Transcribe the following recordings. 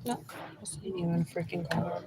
No, this ain't even a freaking car.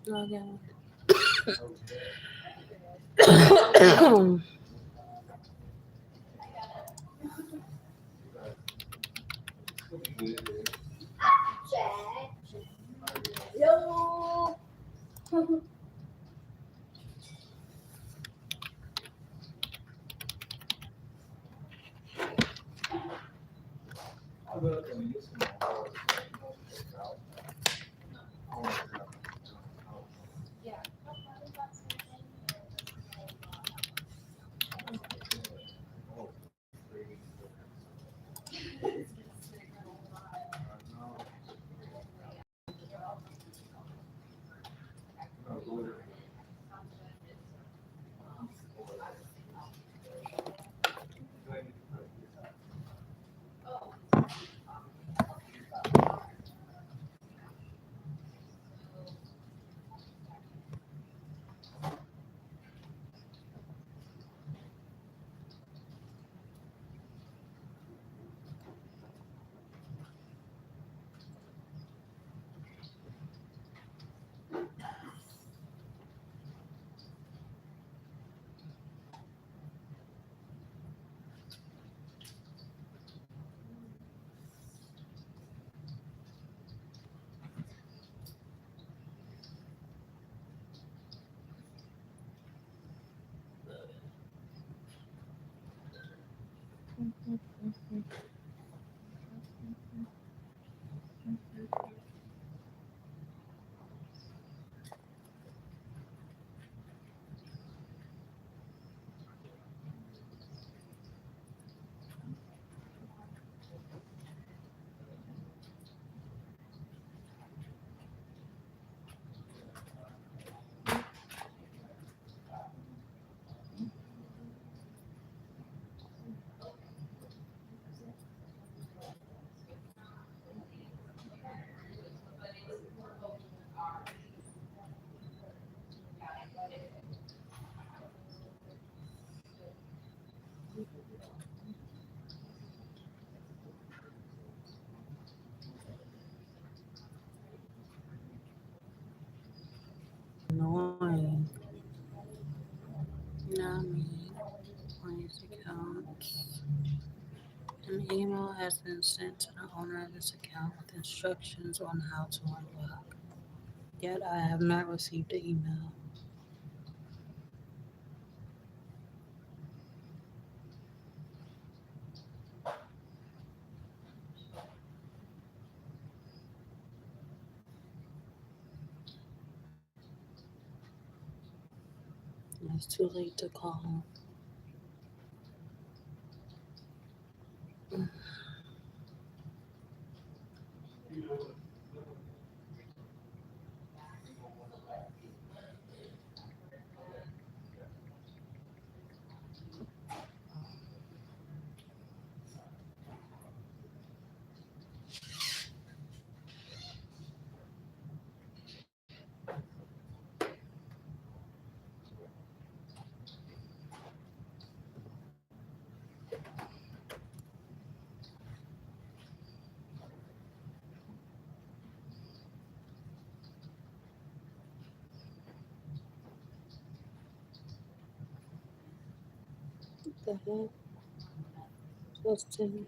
Log in. Annoying. You know what I mean? On these accounts. An email has been sent to the owner of this account with instructions on how to unblock. Yet I have not received the email. It's too late to call. The heck was 10.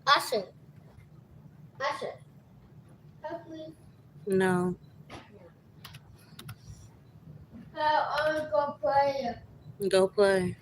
Asher, Asher, help me. No. I want to go play. Go play.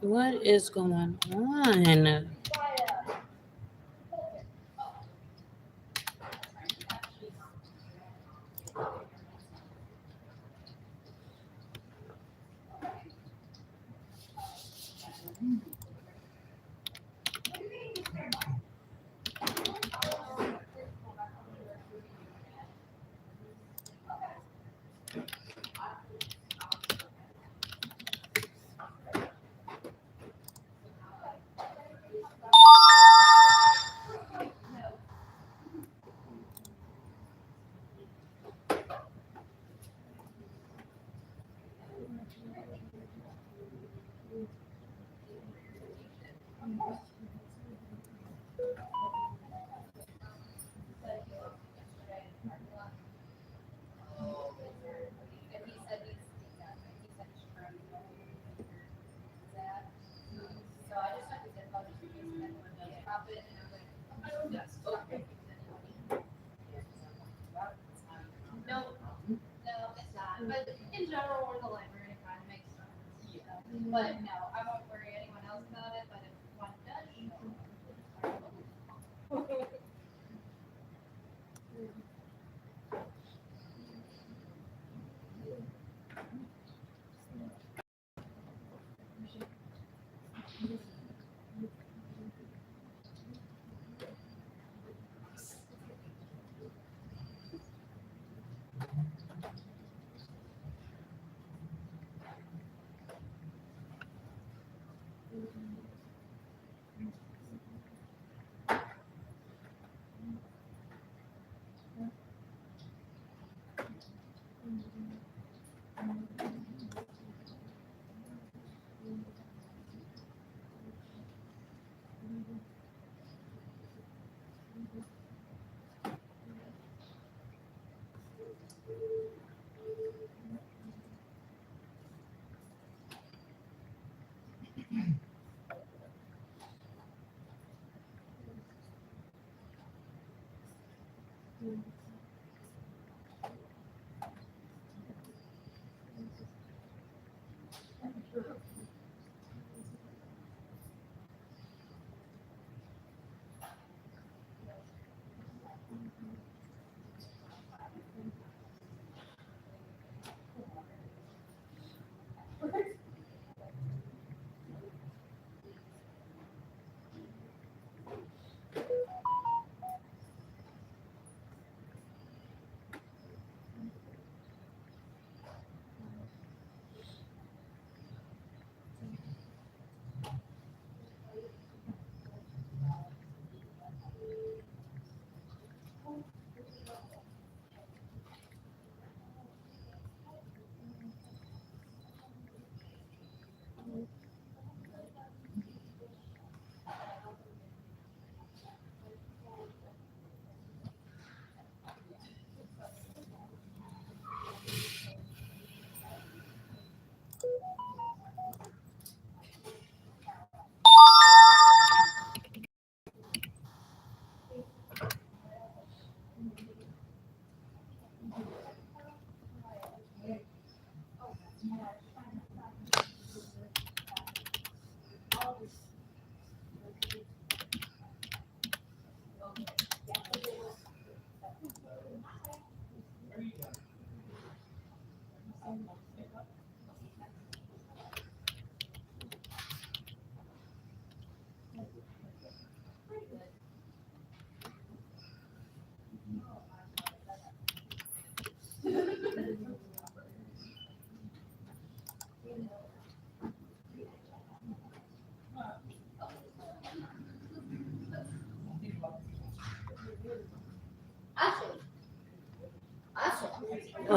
What is going on?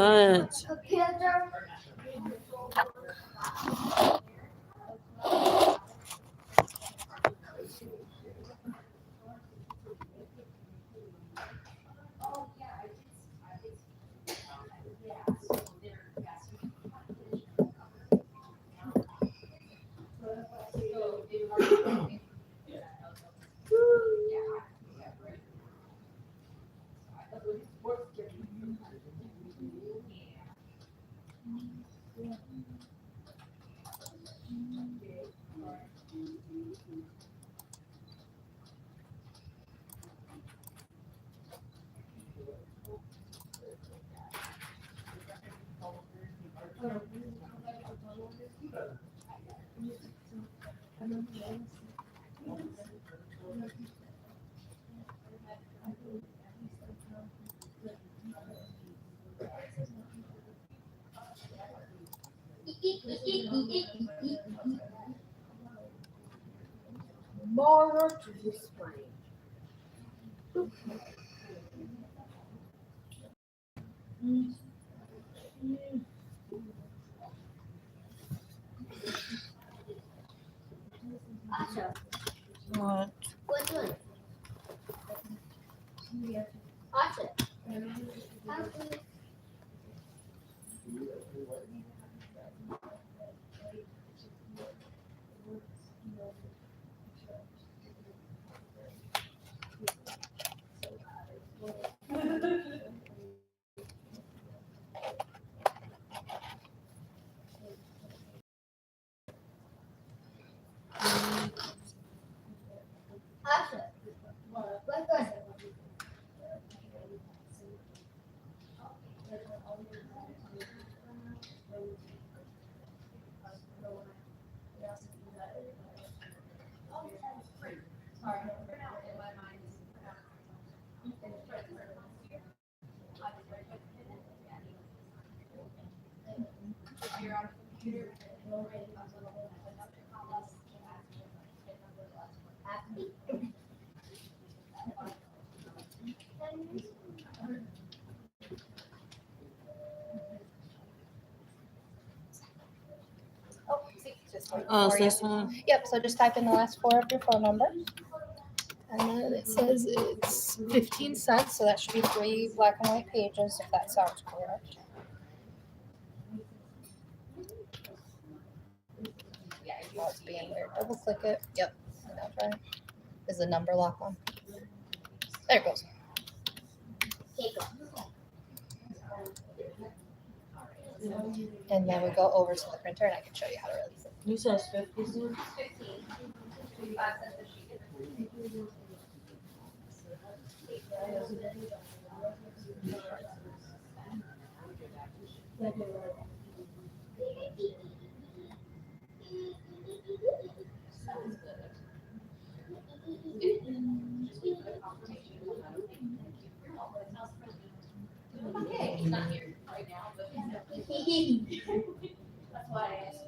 What? Computer. More to this spring. Asha, What? what's doing? Asha, Asha, what's doing? Oh, see, just waiting Oh, for it's you. this one? Yep, so just type in the last four of your phone number. And then it says it's 15 cents, so that should be 3 black and white pages, if that sounds correct. Oh, it's being weird. Double click it. Yep, that's right. Is the number lock on? There it goes. Take off. And then we go over to the printer and I can show you how to release it. You said 50 cents? 5 cents a sheet. Okay, he's not here right now, but that's why I asked.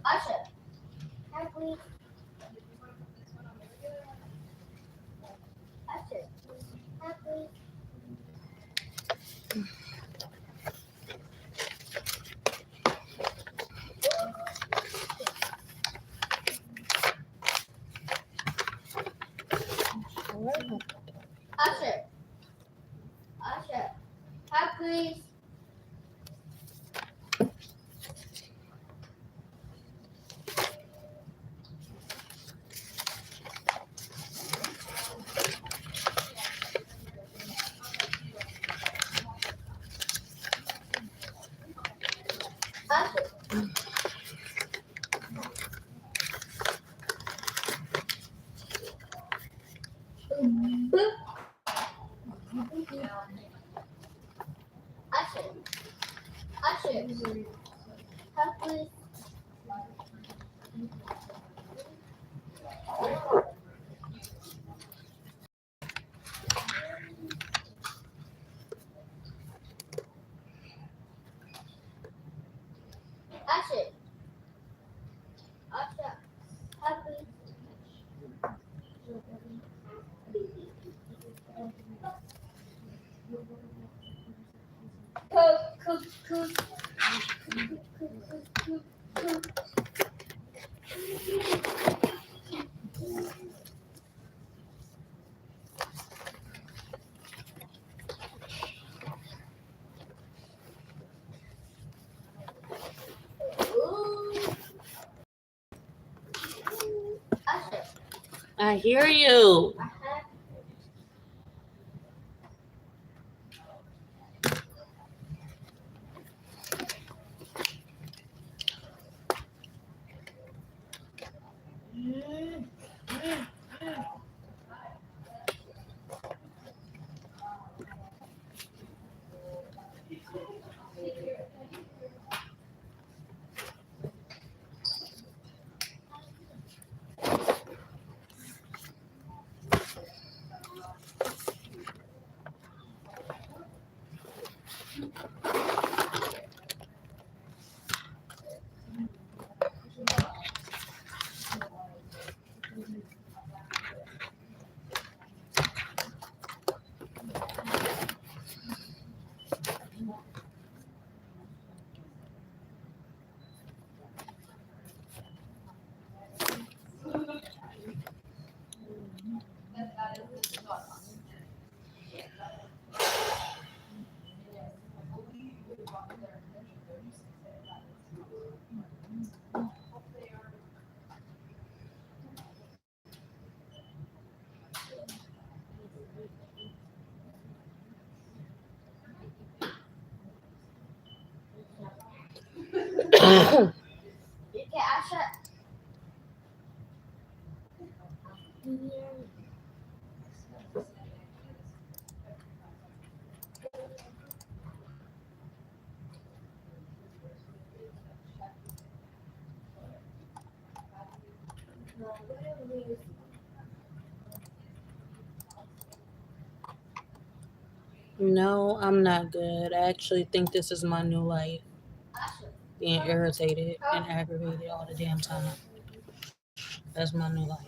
Asha, hi please. Asha, hi please. Asha, Asha, hi please. Asha. please. Asha. Asha. Hi, please. Cook, cook, cook. Ooh. Asha. I hear you. Okay, Asha. No, I'm not good. I actually think this is my new life. Asha. Being irritated and aggravated all the damn time. That's my new life.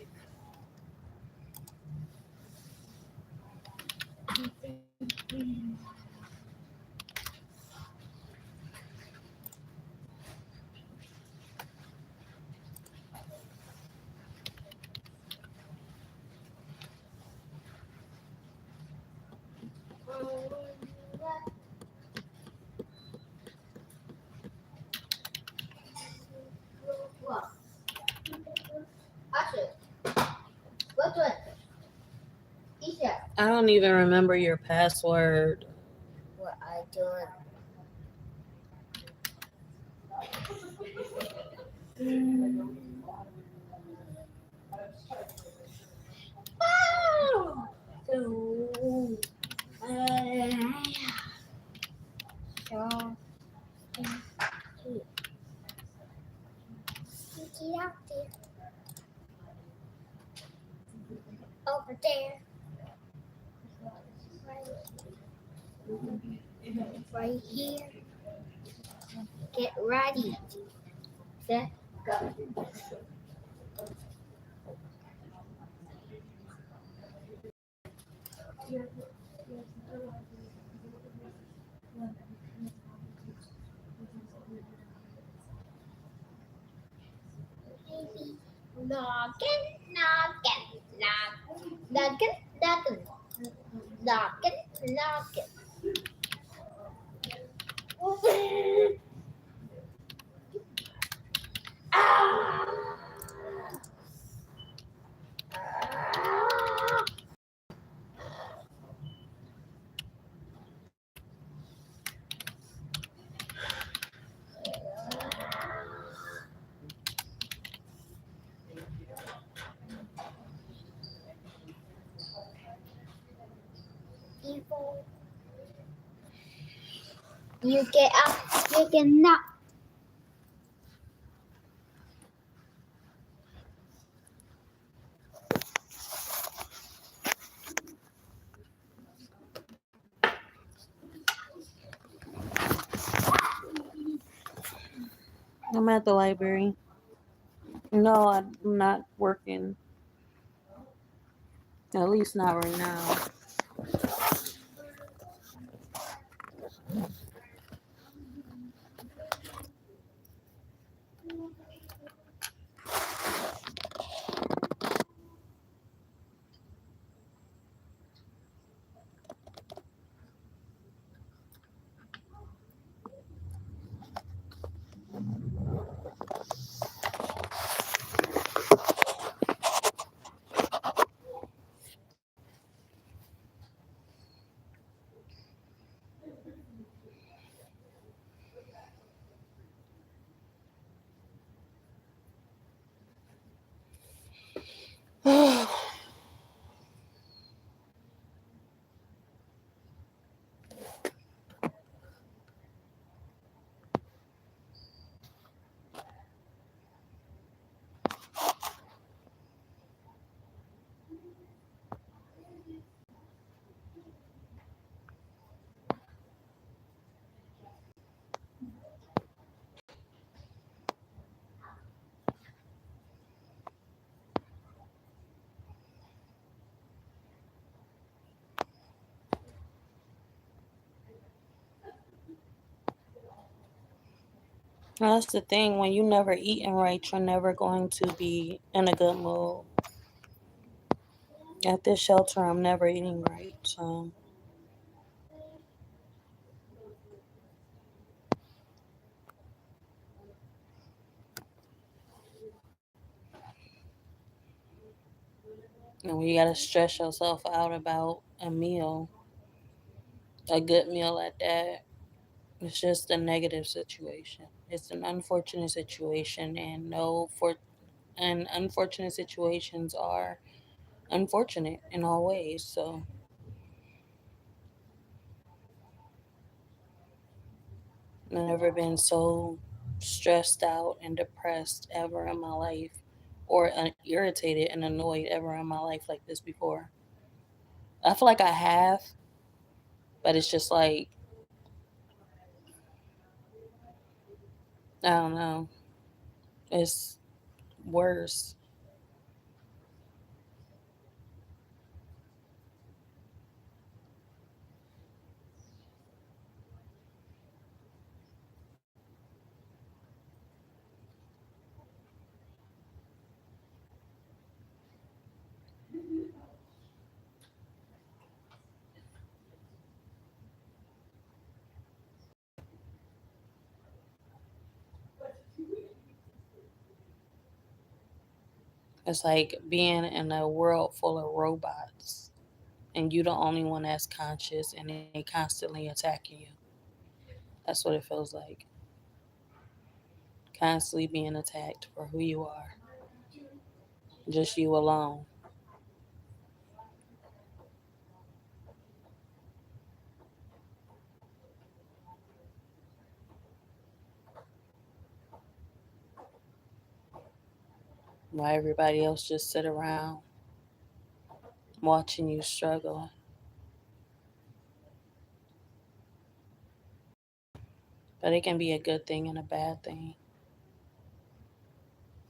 What? Asha. What one? Isha. I don't even remember your password. What I doing? Over there. Right here. Get ready. Set, go. Noggin, noggin, noggin, noggin, noggin, noggin. People, you get up, you can knock. I'm at the library. No, I'm not working. At least not right now. That's the thing. When you never eating right, you're never going to be in a good mood. At this shelter, I'm never eating right. So, and you gotta stress yourself out about a meal, a good meal at that. It's just a negative situation. It's an unfortunate situation, and no for and unfortunate situations are unfortunate in all ways. So I've never been so stressed out and depressed ever in my life, or irritated and annoyed ever in my life like this before. I feel like I have, but it's just like I don't know. It's worse. It's like being in a world full of robots, and you the only one that's conscious, and they constantly attacking you. That's what it feels like. Constantly being attacked for who you are, just you alone. While everybody else just sit around watching you struggle. But it can be a good thing and a bad thing.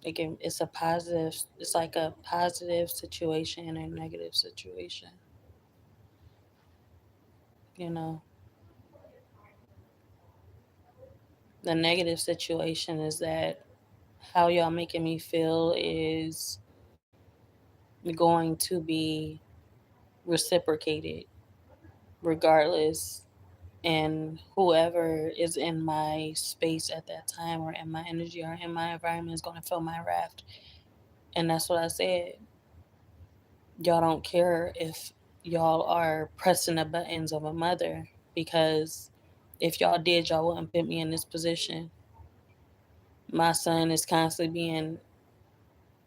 It's a positive. It's like a positive situation and a negative situation. You know, the negative situation is that how y'all making me feel is going to be reciprocated regardless, and whoever is in my space at that time or in my energy or in my environment is going to feel my wrath. And that's what I said. Y'all don't care if y'all are pressing the buttons of a mother, because if y'all did, y'all wouldn't put me in this position. My son is constantly being,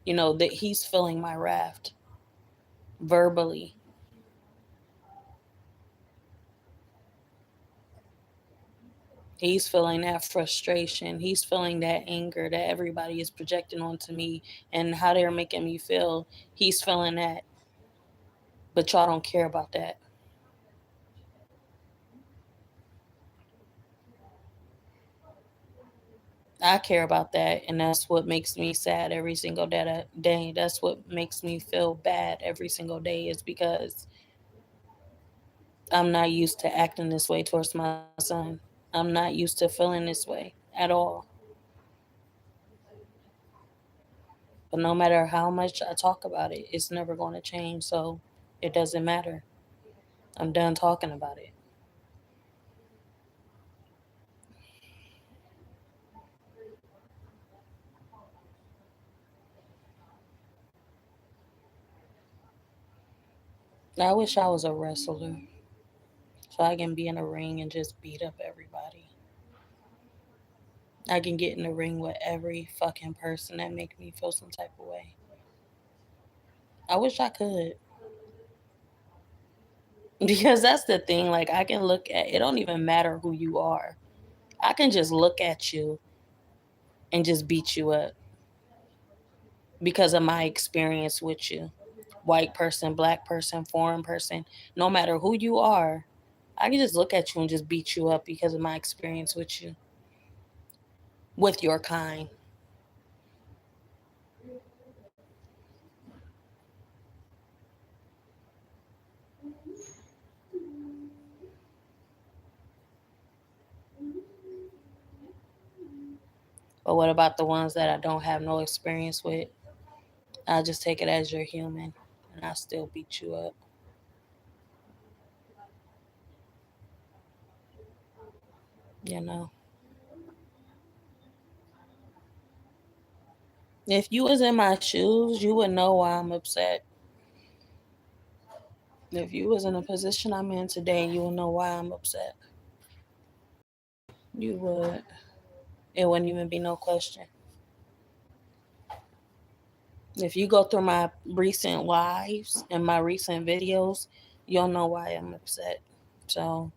that he's feeling my wrath verbally. He's feeling that frustration. He's feeling that anger that everybody is projecting onto me and how they're making me feel. He's feeling that, but y'all don't care about that. I care about that, and that's what makes me sad every single day. That's what makes me feel bad every single day, is because I'm not used to acting this way towards my son. I'm not used to feeling this way at all. But no matter how much I talk about it, it's never going to change. So it doesn't matter. I'm done talking about it. I wish I was a wrestler so I can be in a ring and just beat up everybody. I can get in the ring with every fucking person that make me feel some type of way. I wish I could. Because that's the thing. Like, I can look at it, don't even matter who you are. I can just look at you and just beat you up because of my experience with you. White person, black person, foreign person, no matter who you are, I can just look at you and just beat you up because of my experience with you, with your kind. But what about the ones that I don't have no experience with? I'll just take it as you're human and I still beat you up. You know, if you was in my shoes, you would know why I'm upset. If you was in a position I'm in today, you would know why I'm upset. You would. It wouldn't even be no question. If you go through my recent lives and my recent videos, you'll know why I'm upset. So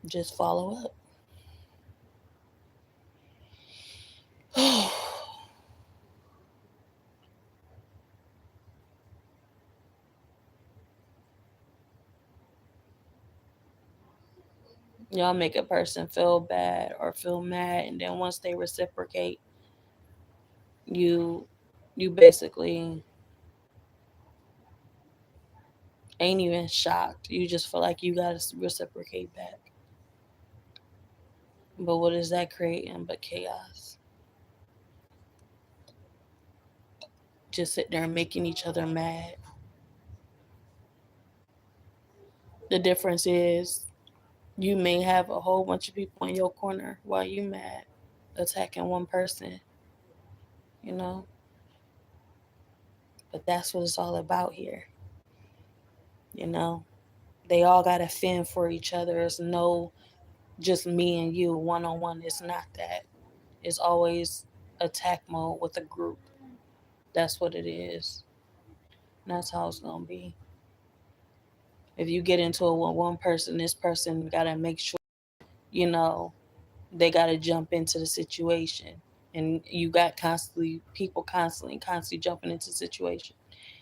just follow up. Y'all make a person feel bad or feel mad, and then once they reciprocate, you you basically ain't even shocked. You just feel like you gotta reciprocate back. But what is that creating but chaos? Just sit there making each other mad. The difference is you may have a whole bunch of people in your corner while you mad, attacking one person, you know? But that's what it's all about here, you know? They all gotta fend for each other. It's no just me and you one on one. It's not that. It's always attack mode with a group. That's what it is. And that's how it's gonna be. If you get into it with one person, this person gotta make sure, you know, they gotta jump into the situation. And you got constantly people constantly jumping into the situation.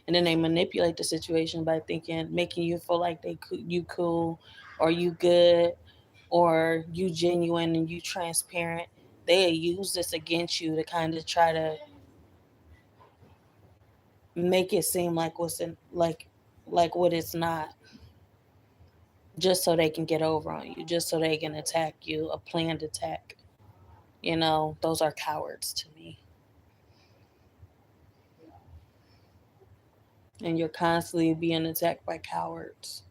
And then they manipulate the situation by thinking, making you feel like you cool, or you good, or you genuine and you transparent. They use this against you to kind of try to make it seem like what's in like what it's not, just so they can get over on you, just so they can attack you, a planned attack. You know, those are cowards to me. And you're constantly being attacked by cowards.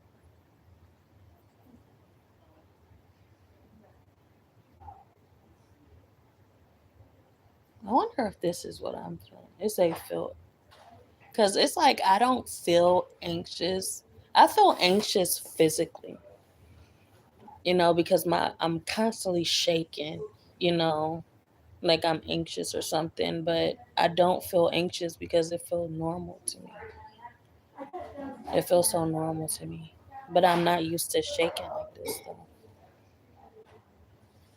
I wonder if this is what I'm feeling. It's a feel, because it's like I don't feel anxious. I feel anxious physically, because I'm constantly shaking, you know, like I'm anxious or something, but I don't feel anxious because it feels normal to me. It feels so normal to me. But I'm not used to shaking like this though.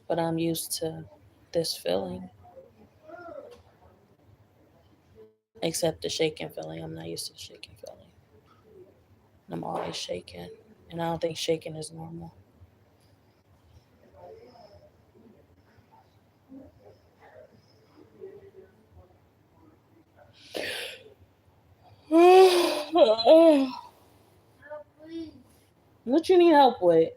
But I'm used to this feeling. Except the shaking feeling. I'm not used to the shaking feeling. I'm always shaking. And I don't think shaking is normal. What you need help with?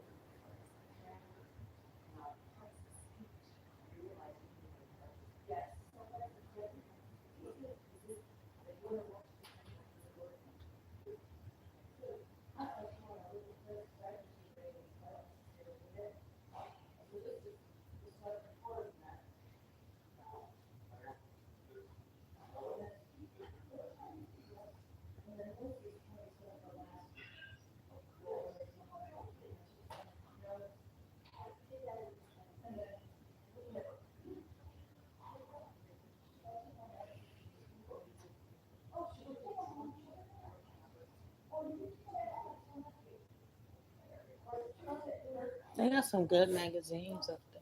They got some good magazines up there.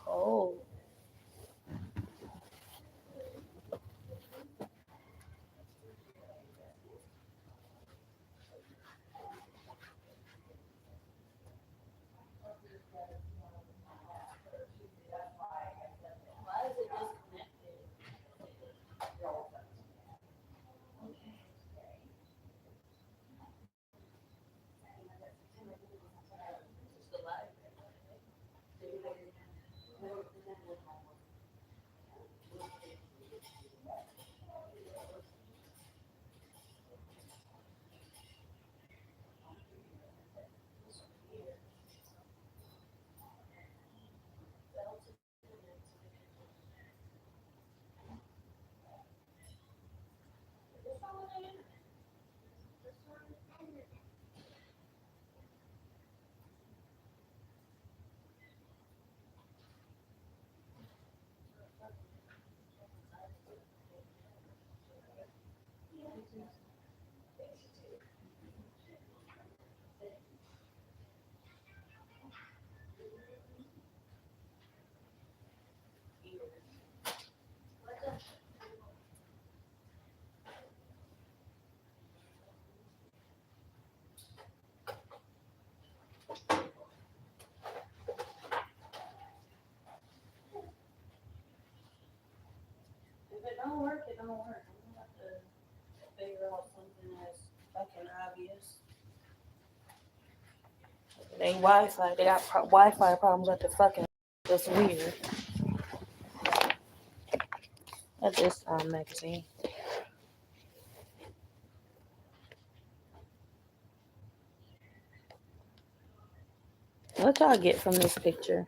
Oh, if it don't work, it don't work. I'm gonna have to figure out something that's fucking obvious. They Wi-Fi. They got Wi-Fi problems at the fucking. That's weird. At this magazine. What y'all get from this picture?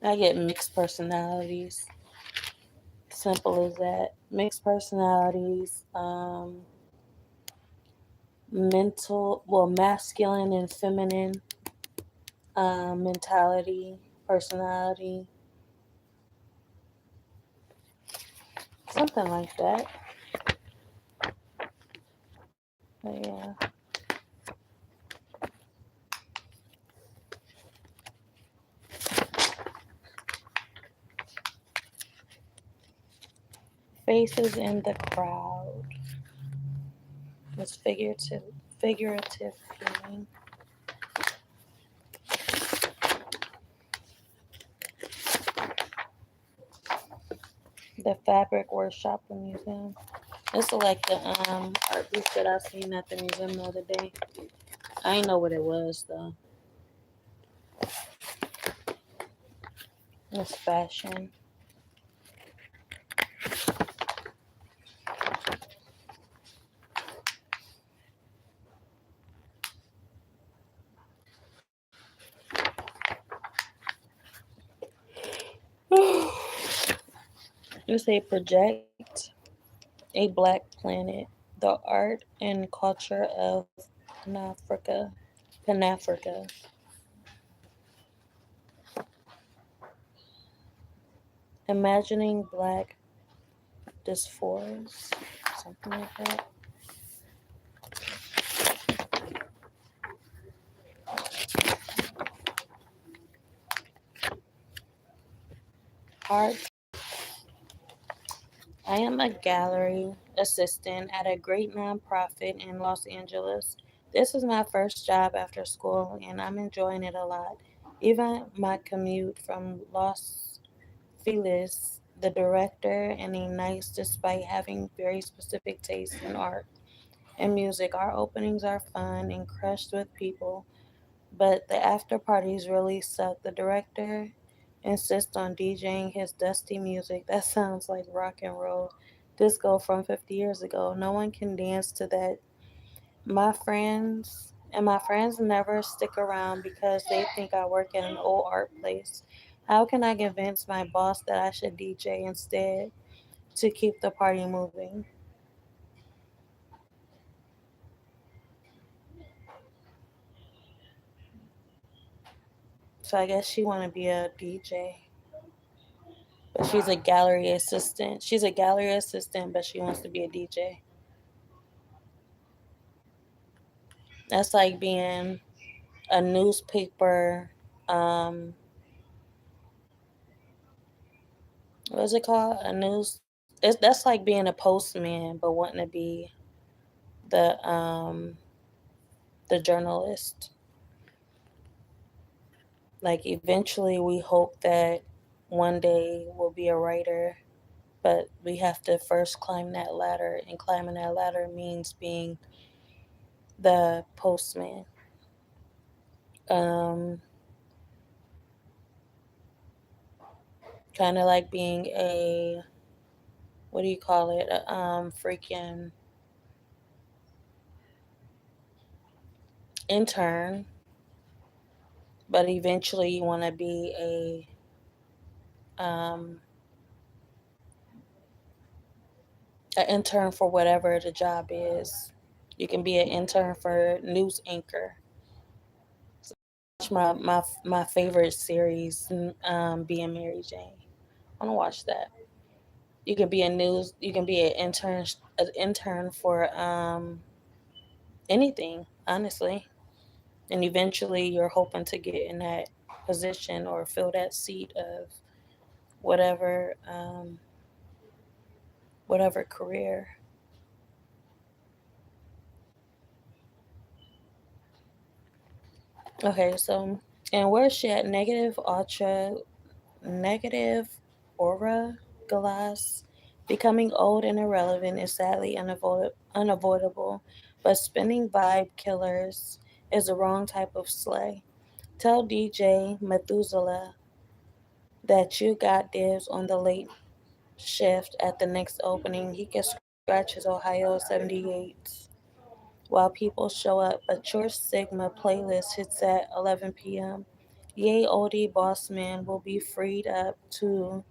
I get mixed personalities. Simple as that. Mixed personalities. Masculine and feminine mentality, personality, something like that. But yeah. Faces in the crowd. It's figurative feeling. The Fabric Workshop Museum. This is like the art piece that I seen at the museum the other day. I didn't know what it was though. It's fashion. You say project a black planet, the art and culture of Pan-Africa. Pan-Africa. Imagining black dysphoras, something like that. Hard. I am a gallery assistant at a great nonprofit in Los Angeles. This is my first job after school, and I'm enjoying it a lot. Even my commute from Los Feliz, the director, and a nice despite having very specific taste in art and music. Our openings are fun and crushed with people, but the after parties really suck. The director insists on DJing his dusty music that sounds like rock and roll disco from 50 years ago. No one can dance to that. My friends never stick around because they think I work at an old art place. How can I convince my boss that I should DJ instead to keep the party moving? So I guess she want to be a DJ, but she's a gallery assistant. She's a gallery assistant, but she wants to be a DJ. That's like being a newspaper. Um, what is it called? A news. That's like being a postman, but wanting to be the um the journalist. Like eventually, we hope that one day we'll be a writer, but we have to first climb that ladder, and climbing that ladder means being the postman. Um, Kind of like being a, what do you call it? Freaking intern, but eventually you want to be um, an intern for whatever the job is. You can be an intern for news anchor. Watch my favorite series, being Mary Jane. I want to watch that. You can be a news. You can be an intern for anything, honestly. And eventually, you're hoping to get in that position or fill that seat of whatever whatever career. Okay, so and where's she at? Negative aura glass. Becoming old and irrelevant is sadly unavoidable, but spinning vibe killers is the wrong type of slay. Tell DJ Methuselah that you got dibs on the late shift at the next opening. He can scratch his Ohio 78 while people show up, but your Sigma playlist hits at 11 p.m. Yay, oldie boss man will be freed up to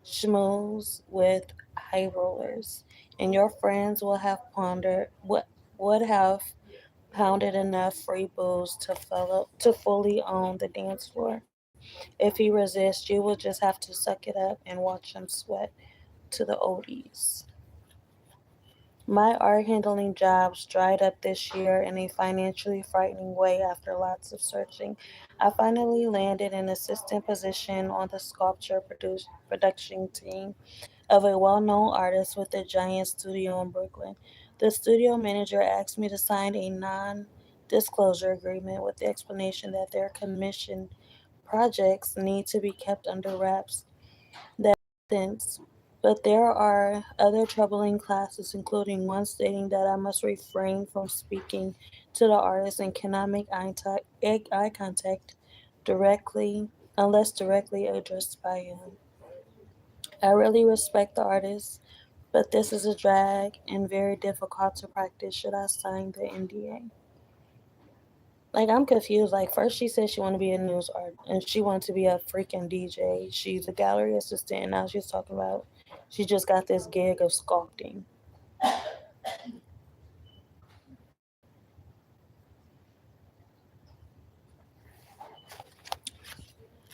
schmooze with high rollers, and your friends will have pondered what would have pounded enough free booze to fully own the dance floor. If he resists, you will just have to suck it up and watch him sweat to the oldies. My art handling jobs dried up this year in a financially frightening way after lots of searching. I finally landed an assistant position on the production team of a well known artist with a giant studio in Brooklyn. The studio manager asked me to sign a non disclosure agreement with the explanation that their commission projects need to be kept under wraps. That makes sense. But there are other troubling classes, including one stating that I must refrain from speaking to the artist and cannot make eye contact directly unless directly addressed by him. I really respect the artist, but this is a drag and very difficult to practice. Should I sign the NDA? Like I'm confused. Like first she said she wanted to be a news art and she wanted to be a freaking DJ. She's a gallery assistant and now she's talking about she just got this gig of sculpting.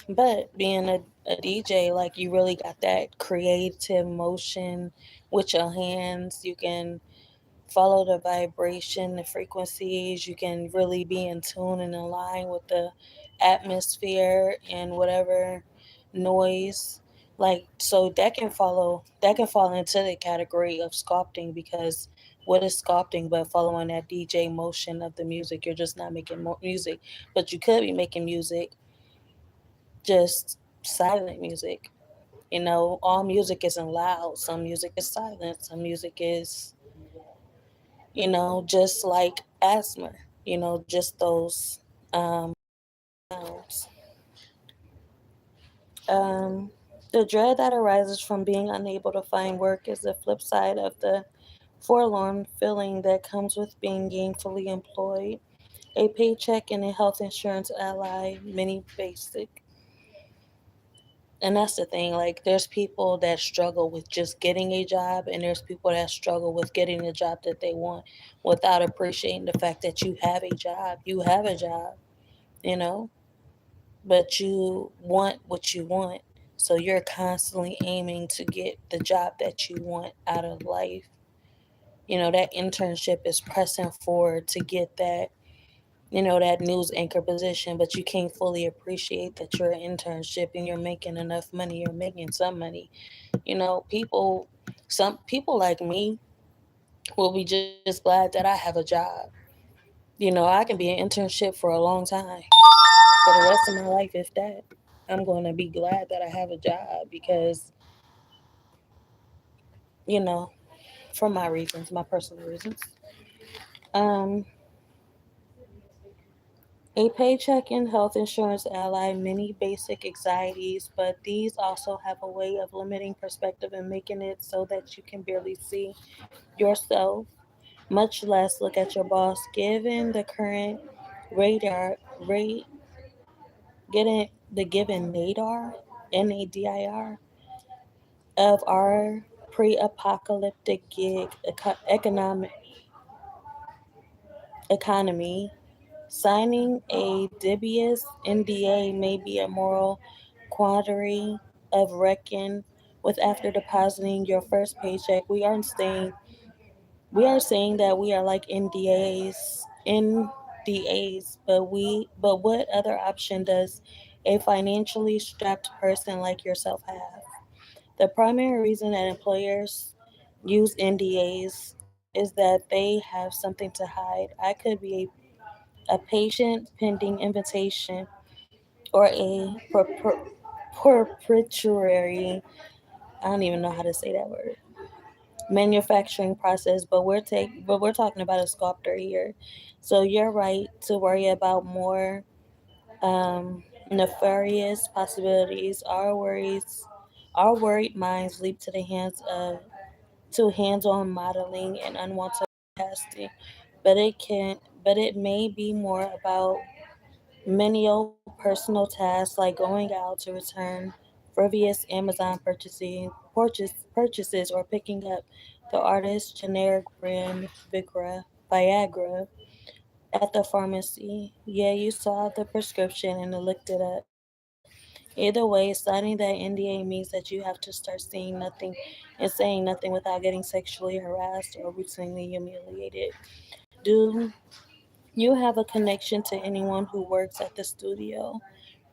But being a DJ, like you really got that creative motion with your hands. You can follow the vibration, the frequencies. You can really be in tune and in line with the atmosphere and whatever noise. Like, so that can fall into the category of sculpting, because what is sculpting but following that DJ motion of the music? You're just not making more music, but you could be making music, just silent music. All music isn't loud. Some music is silent. Some music is, just like asthma, just those um, sounds. Um, the dread that arises from being unable to find work is the flip side of the forlorn feeling that comes with being gainfully employed. A paycheck and a health insurance ally, many basic. And that's the thing, like, there's people that struggle with just getting a job, and there's people that struggle with getting the job that they want without appreciating the fact that you have a job. You have a job, you know, but you want what you want. So you're constantly aiming to get the job that you want out of life. That internship is pressing forward to get that news anchor position, but you can't fully appreciate that you're an internship and you're making enough money, you're making some money. Some people like me will be just glad that I have a job. I can be an internship for a long time, for the rest of my life, if that. I'm going to be glad that I have a job because, you know, for my reasons, my personal reasons. Um, a paycheck and health insurance ally many basic anxieties, but these also have a way of limiting perspective and making it so that you can barely see yourself, much less look at your boss. Given the current radar rate, getting the given NADIR of our pre-apocalyptic gig economy, signing a dubious NDA may be a moral quandary of reckon with after depositing your first paycheck. We are saying that we are like NDAs, but what other option does a financially strapped person like yourself have? The primary reason that employers use NDAs is that they have something to hide. I could be a patient pending invitation or a proprietary, I don't even know how to say that word, manufacturing process, but we're talking about a sculptor here. So you're right to worry about more nefarious possibilities. Our worried minds leap to the hands-on modeling and unwanted casting, but it may be more about menial personal tasks like going out to return frivolous Amazon purchases or picking up the artist's generic brand Viagra at the pharmacy. Yeah, you saw the prescription and looked it up. Either way, signing that NDA means that you have to start seeing nothing and saying nothing without getting sexually harassed or routinely humiliated. Do you have a connection to anyone who works at the studio?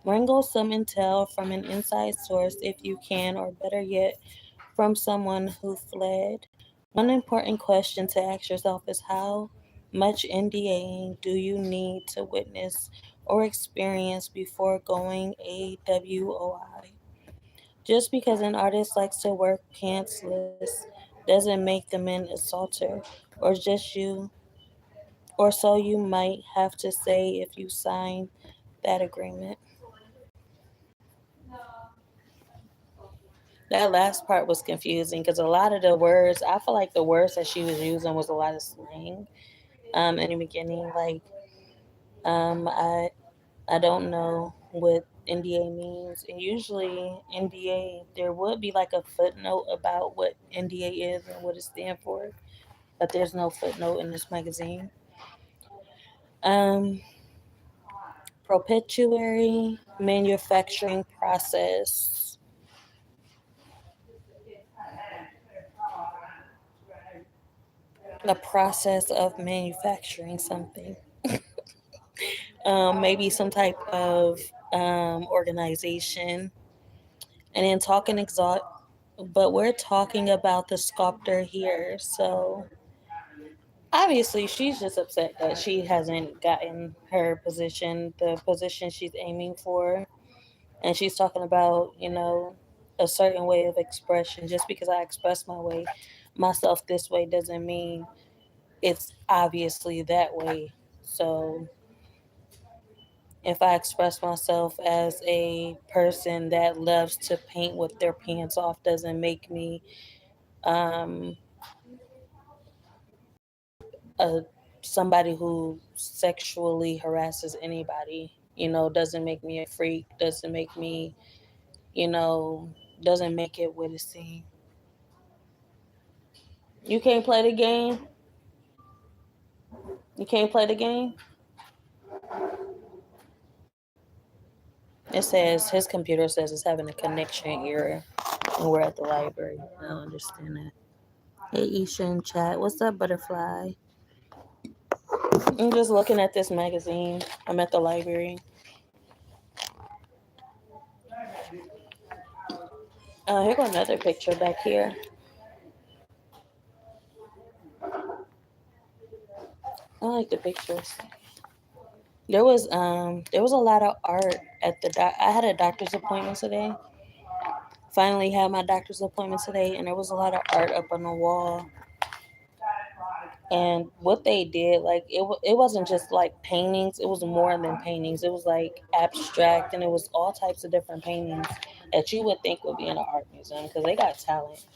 Wrangle some intel from an inside source if you can, or better yet, from someone who fled. One important question to ask yourself is how much NDAing do you need to witness or experience before going AWOI? Just because an artist likes to work pantsless doesn't make them an assaulter, or just you, or so you might have to say if you sign that agreement. That last part was confusing because a lot of the words, I feel like the words that she was using was a lot of slang. In the beginning, like, um, I I don't know what NDA means, and usually NDA there would be like a footnote about what NDA is and what it stands for, but there's no footnote in this magazine. Um, Perpetuary manufacturing process, the process of manufacturing something. Maybe some type of organization, And then talking exalt, but we're talking about the sculptor here. So obviously, she's just upset that she hasn't gotten her position, the position she's aiming for. And she's talking about, a certain way of expression. Just because I express myself this way doesn't mean it's obviously that way. So if I express myself as a person that loves to paint with their pants off, doesn't make me um, a somebody who sexually harasses anybody. Doesn't make me a freak. Doesn't make me, you know, doesn't make it what it seems. You can't play the game. You can't play the game. It says his computer says it's having a connection error, and we're at the library. I don't understand that. Hey, Isha in chat. What's up, butterfly? I'm just looking at this magazine. I'm at the library. Here go another picture back here. I like the pictures. There was a lot of art at the I had a doctor's appointment today. Finally had my doctor's appointment today, and there was a lot of art up on the wall. And what they did, like it wasn't just like paintings. It was more than paintings. It was like abstract, and it was all types of different paintings that you would think would be in an art museum because they got talent.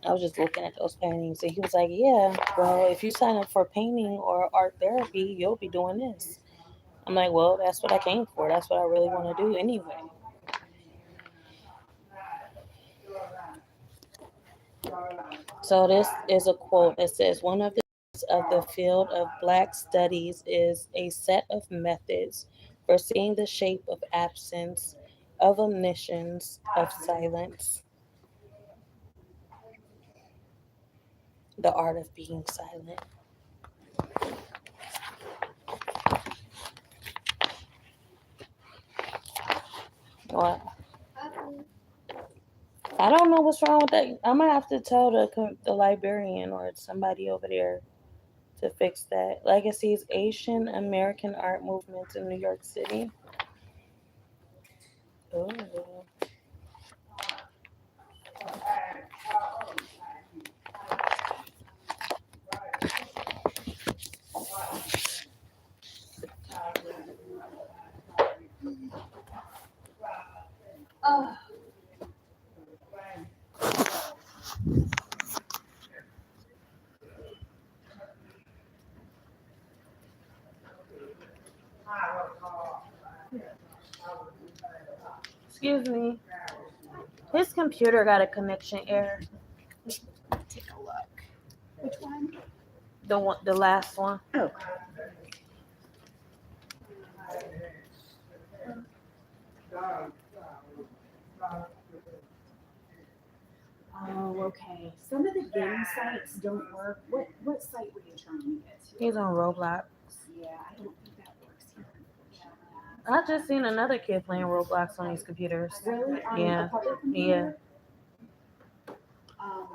I was just looking at those paintings, and he was like, "Yeah, well, if you sign up for painting or art therapy, you'll be doing this." I'm like, "Well, that's what I came for. That's what I really want to do anyway." So this is a quote that says, "One of the of the field of Black studies is a set of methods for seeing the shape of absence, of omniscience, of silence, the art of being silent." What? I don't know what's wrong with that. I'm gonna have to tell the librarian or somebody over there to fix that. Legacies Asian American Art Movement in New York City. Ooh. Excuse me. His computer got a connection error. Take a look. Which one? The last one. Oh. Oh, okay. Some of the game sites don't work. What site were you trying to get to? He's on Roblox. Yeah, I don't think that works here, unfortunately. I just seen another kid playing Roblox on these computers. Really? On Yeah. a public Yeah. computer? Um,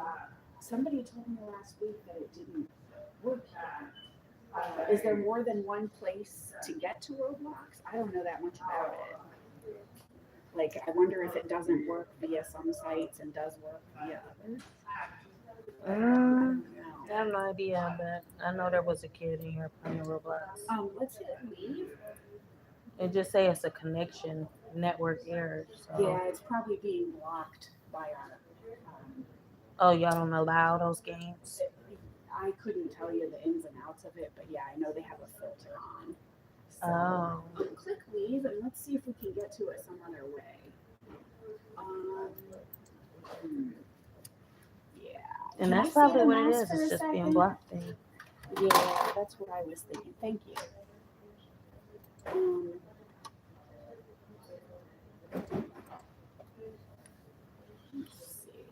somebody told me last week that it didn't work here. Is there more than one place to get to Roblox? I don't know that much about it. Like, I wonder if it doesn't work via some sites and does work via others. I Mm, don't I know. have no idea, but I know there was a kid in here playing Roblox. Let's hit leave. It just say it's a connection network error. So. Yeah, it's probably being blocked by our. Oh, y'all don't allow those games? I couldn't tell you the ins and outs of it, but yeah, I know they have a filter on. So click leave and let's see if we can get to it some other way. Yeah. And Can I that's see probably the what it mouse is. for It's a just being second? blocked in. Yeah, that's what I was thinking. Thank you. Let's see.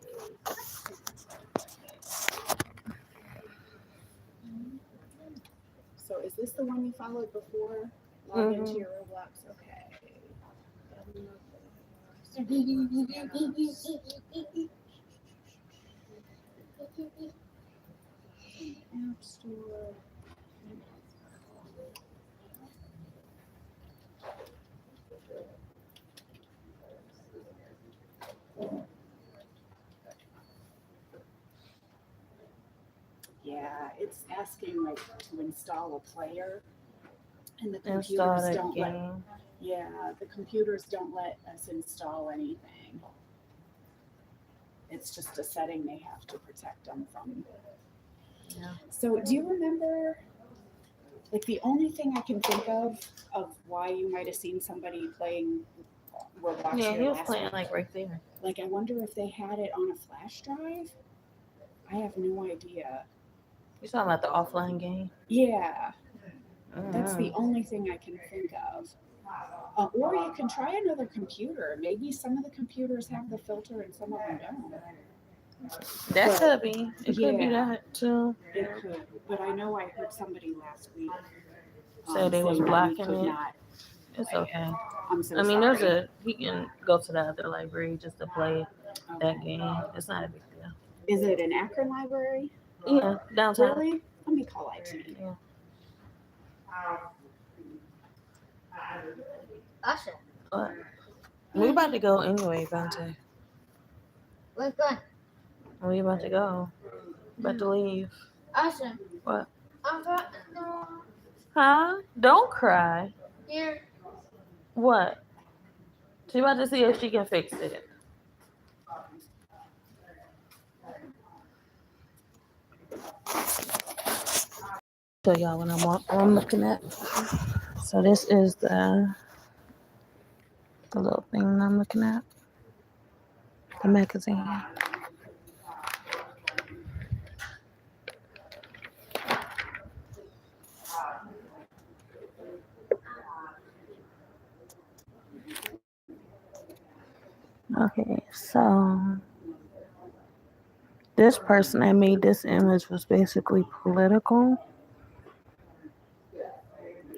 So is this the one you followed before? Log into your Roblox. Okay. App Store. Yeah, it's asking like to install a player, and the Install computers that don't let. game. Yeah, the computers don't let us install anything. It's just a setting they have to protect them from. Yeah. So, do you remember? Like the only thing I can think of why you might have seen somebody playing Roblox Yeah, here he was last playing week. like right there. Like I wonder if they had it on a flash drive. I have no idea. You talking about the offline game? Yeah, that's the Mm-hmm. only thing I can think of. Or you can try another computer. Maybe some of the computers have the filter and some of them don't. That But could be. It could be yeah, that too. it could. But I know I heard somebody last week So they was saying that we blocking could it. not It's play it. okay. I'm so I mean, there's sorry. a he can go to the other library just to play that Okay. game. It's not a big deal. Is it an Akron library? Yeah, downtown. Really? Let me call IT. Yeah. Usher, But we about to go anyway, Bante. we're going. We about to go. About to leave. Usher, What? I'm going. No, Huh? Don't cry. here. What? She about to see if she can fix it. Show y'all what I'm looking at. So this is the little thing I'm looking at. The magazine. Okay, so this person that made this image was basically political.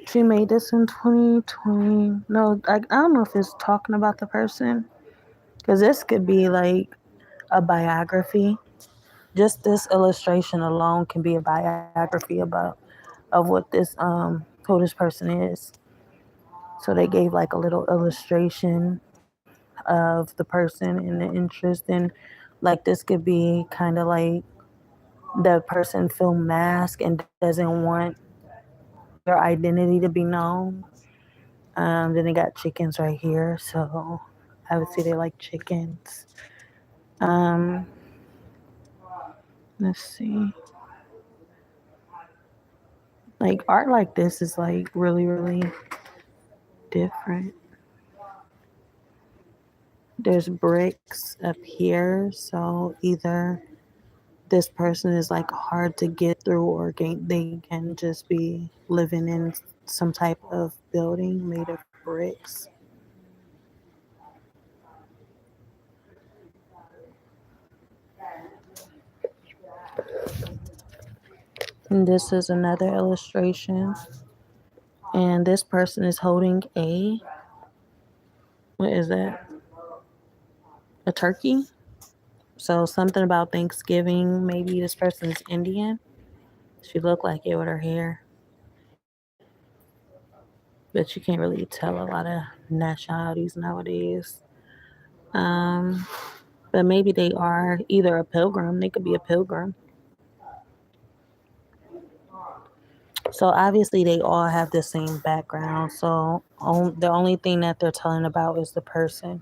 She made this in 2020. No, I don't know if it's talking about the person because this could be like a biography. Just this illustration alone can be a biography about of what this who this person is. So they gave like a little illustration of the person and the interest, and like this could be kind of like the person feel mask and doesn't want their identity to be known. Then they got chickens right here, so I would say they like chickens. Um, let's see. Like art like this is like really, really different. There's bricks up here, so either this person is like hard to get through or they can just be living in some type of building made of bricks. And this is another illustration. And this person is holding what is that? A turkey? So something about Thanksgiving. Maybe this person is Indian. She looked like it with her hair. But you can't really tell a lot of nationalities nowadays. Um, but maybe they are either a pilgrim. They could be a pilgrim. So obviously they all have the same background. So the only thing that they're telling about is the person.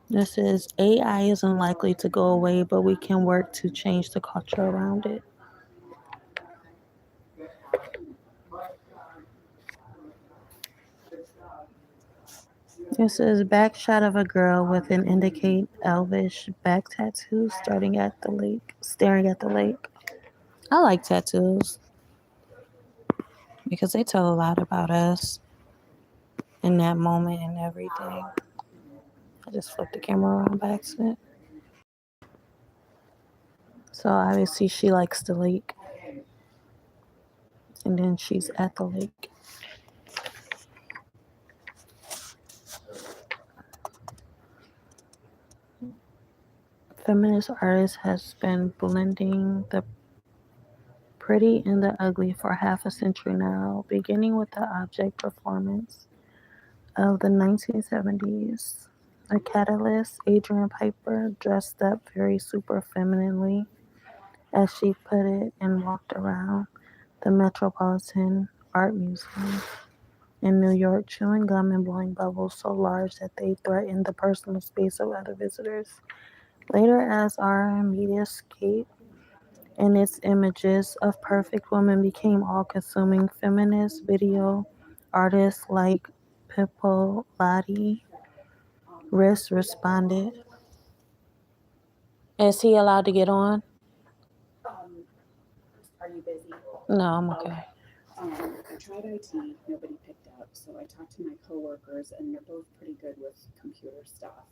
This is AI is unlikely to go away, but we can work to change the culture around it. This is back shot of a girl with an indicate elvish back tattoo staring at the lake. I like tattoos because they tell a lot about us in that moment and everything. I just flipped the camera around by accident. So obviously she likes the lake. And then she's at the lake. Feminist artist has been blending the pretty and the ugly for half a century now, beginning with the object performance of the 1970s. A catalyst, Adrian Piper dressed up very super femininely, as she put it, and walked around the Metropolitan Art Museum in New York, chewing gum and blowing bubbles so large that they threatened the personal space of other visitors. Later, as our mediascape and its images of perfect women became all-consuming, feminist video artists like Pippo Lottie Riss responded. Is he allowed to get on? Are you busy? No, I'm okay. I tried IT, nobody picked up, so I talked to my coworkers, and they're both pretty good with computer stuff.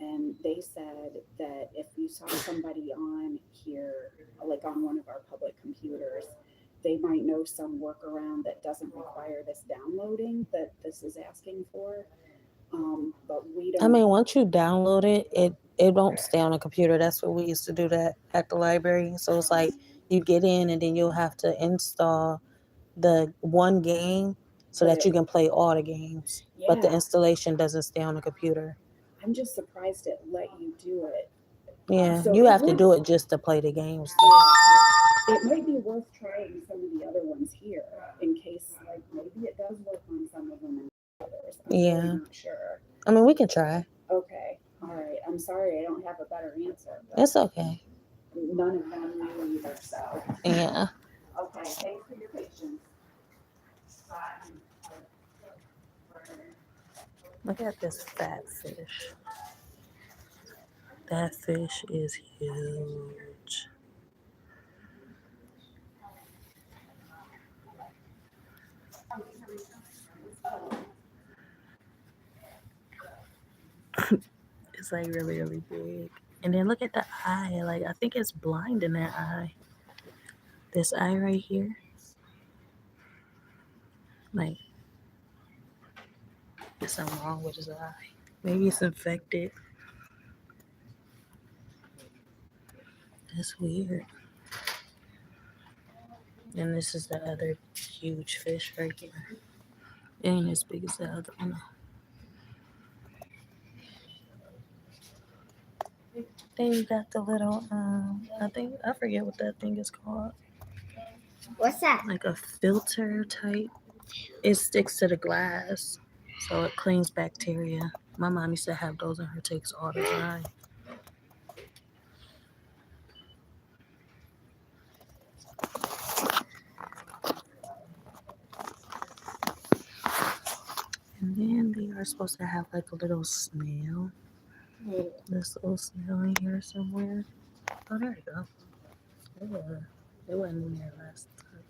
And they said that if you saw somebody on here, like on one of our public computers, they might know some workaround that doesn't require this downloading that this is asking for. But we don't. I mean, once you download it, it don't stay on a computer. That's what we used to do that at the library. So it's like you get in and then you'll have to install the one game so that you can play all the games. Yeah. But the installation doesn't stay on the computer. I'm just surprised it let you do it. Yeah, So you it have to would- do it just to play the games. It might be worth trying some of the other ones here in case, like, maybe it does work on some of them and others. I'm Yeah. really not sure. I mean, we can try. Okay, all right. I'm sorry I don't have a better answer. But It's okay. none of them knew either, so. Yeah. Okay, thanks for your patience. Look at this fat fish. That fish is huge. It's like really, really big. And then look at the eye. Like, I think it's blind in that eye. This eye right here. Like, there's something wrong with his eye. Maybe it's infected. That's weird. And this is the other huge fish right here. It ain't as big as the other one. Then you got the little, I forget what that thing is called. What's that? Like a filter type. It sticks to the glass, so it cleans bacteria. My mom used to have those in her takes all the time. And then they are supposed to have like a little snail. This little snail in here somewhere. Oh, there you go. It wasn't in there last time.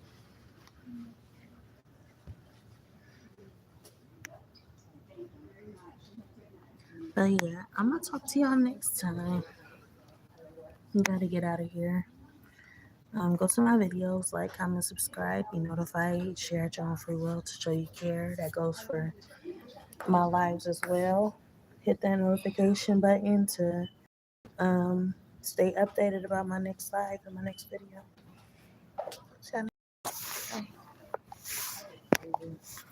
But yeah, I'm gonna talk to y'all next time. You gotta get out of here. Go to my videos, like, comment, subscribe, be notified, share at your own free will to show you care. That goes for my lives as well. Hit that notification button to stay updated about my next live and my next video. See y'all next time. Bye.